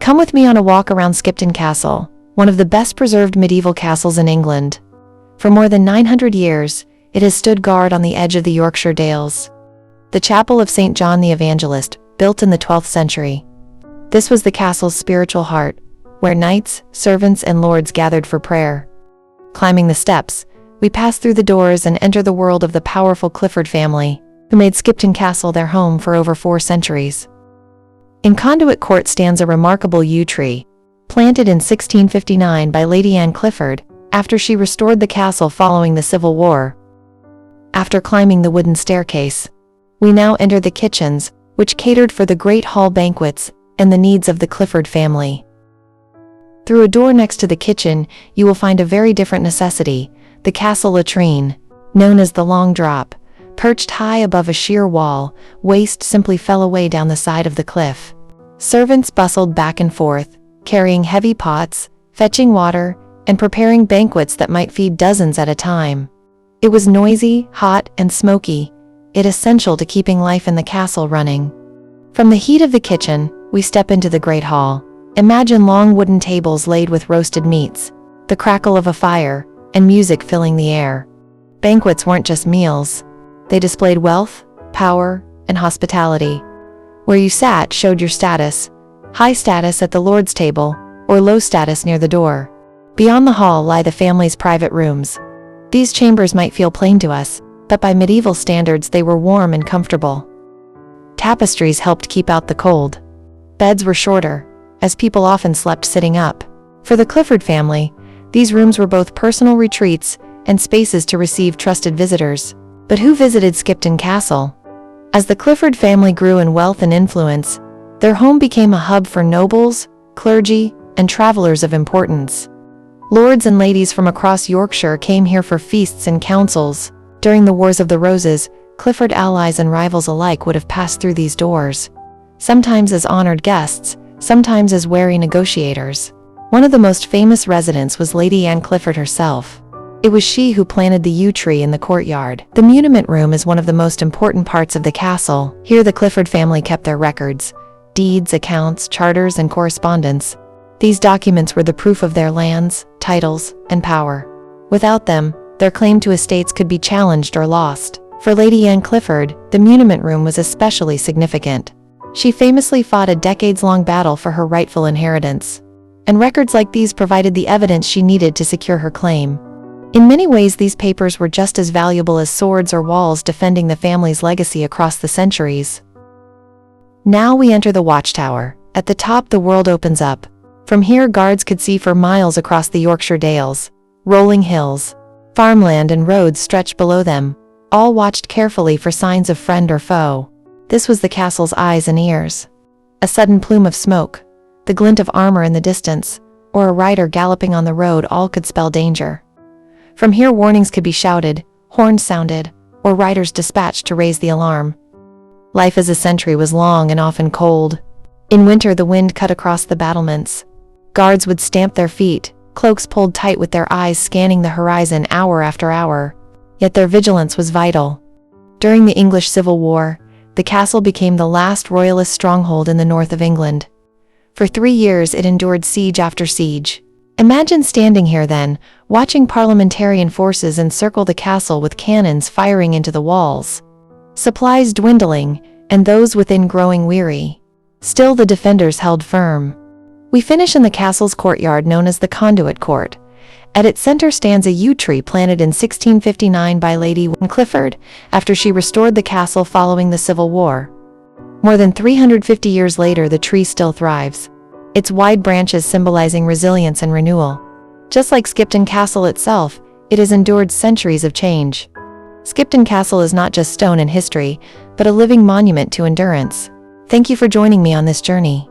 Come with me on a walk around Skipton Castle, one of the best preserved medieval castles in England. For more than 900 years, it has stood guard on the edge of the Yorkshire Dales. The Chapel of St. John the Evangelist, built in the 12th century. This was the castle's spiritual heart, where knights, servants, and lords gathered for prayer. Climbing the steps, we pass through the doors and enter the world of the powerful Clifford family, who made Skipton Castle their home for over 4 centuries. In Conduit Court stands a remarkable yew tree, planted in 1659 by Lady Anne Clifford, after she restored the castle following the Civil War. After climbing the wooden staircase, we now enter the kitchens, which catered for the great hall banquets and the needs of the Clifford family. Through a door next to the kitchen, you will find a very different necessity, the castle latrine, known as the Long Drop. Perched high above a sheer wall, waste simply fell away down the side of the cliff. Servants bustled back and forth, carrying heavy pots, fetching water, and preparing banquets that might feed dozens at a time. It was noisy, hot, and smoky, yet essential to keeping life in the castle running. From the heat of the kitchen, we step into the great hall. Imagine long wooden tables laid with roasted meats, the crackle of a fire, and music filling the air. Banquets weren't just meals. They displayed wealth, power, and hospitality. Where you sat showed your status, high status at the Lord's table, or low status near the door. Beyond the hall lie the family's private rooms. These chambers might feel plain to us, but by medieval standards they were warm and comfortable. Tapestries helped keep out the cold. Beds were shorter, as people often slept sitting up. For the Clifford family, these rooms were both personal retreats and spaces to receive trusted visitors. But who visited Skipton Castle? As the Clifford family grew in wealth and influence, their home became a hub for nobles, clergy, and travelers of importance. Lords and ladies from across Yorkshire came here for feasts and councils. During the Wars of the Roses, Clifford allies and rivals alike would have passed through these doors, sometimes as honored guests, sometimes as wary negotiators. One of the most famous residents was Lady Anne Clifford herself. It was she who planted the yew tree in the courtyard. The muniment room is one of the most important parts of the castle. Here the Clifford family kept their records, deeds, accounts, charters, and correspondence. These documents were the proof of their lands, titles, and power. Without them, their claim to estates could be challenged or lost. For Lady Anne Clifford, the muniment room was especially significant. She famously fought a decades-long battle for her rightful inheritance, and records like these provided the evidence she needed to secure her claim. In many ways, these papers were just as valuable as swords or walls defending the family's legacy across the centuries. Now we enter the watchtower. At the top, the world opens up. From here, guards could see for miles across the Yorkshire Dales. Rolling hills, farmland, and roads stretched below them, all watched carefully for signs of friend or foe. This was the castle's eyes and ears. A sudden plume of smoke, the glint of armor in the distance, or a rider galloping on the road, all could spell danger. From here, warnings could be shouted, horns sounded, or riders dispatched to raise the alarm. Life as a sentry was long and often cold. In winter, the wind cut across the battlements. Guards would stamp their feet, cloaks pulled tight, with their eyes scanning the horizon hour after hour. Yet their vigilance was vital. During the English Civil War, the castle became the last royalist stronghold in the north of England. For 3 years it endured siege after siege. Imagine standing here then, watching parliamentarian forces encircle the castle with cannons firing into the walls. Supplies dwindling, and those within growing weary. Still the defenders held firm. We finish in the castle's courtyard known as the Conduit Court. At its center stands a yew tree planted in 1659 by Lady Anne Clifford, after she restored the castle following the Civil War. More than 350 years later, the tree still thrives, its wide branches symbolizing resilience and renewal. Just like Skipton Castle itself, it has endured centuries of change. Skipton Castle is not just stone and history, but a living monument to endurance. Thank you for joining me on this journey.